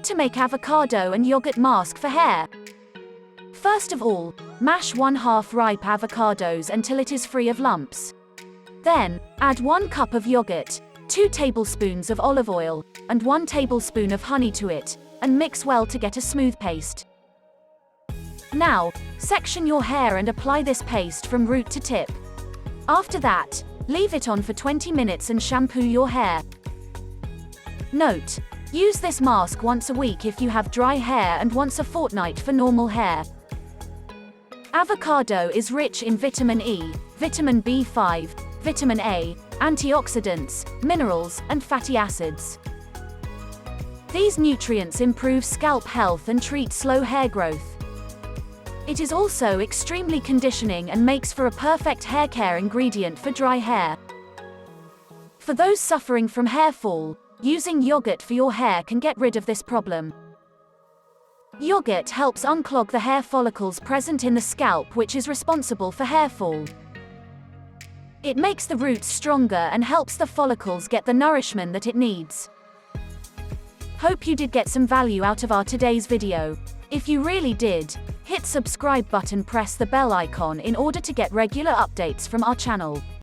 to make avocado and yogurt mask for hair. First of all, mash 1/2 ripe avocados until it is free of lumps. Then, add 1 cup of yogurt, 2 tablespoons of olive oil, and 1 tablespoon of honey to it, and mix well to get a smooth paste. Now, section your hair and apply this paste from root to tip. After that, leave it on for 20 minutes and shampoo your hair. Note: use this mask once a week if you have dry hair and once a fortnight for normal hair. Avocado is rich in vitamin E, vitamin B5, vitamin A, antioxidants, minerals, and fatty acids. These nutrients improve scalp health and treat slow hair growth. It is also extremely conditioning and makes for a perfect hair care ingredient for dry hair. For those suffering from hair fall, using yogurt for your hair can get rid of this problem. Yogurt helps unclog the hair follicles present in the scalp, which is responsible for hair fall. It makes the roots stronger and helps the follicles get the nourishment that it needs. Hope you did get some value out of our today's video. If you really did, hit subscribe button, press the bell icon in order to get regular updates from our channel.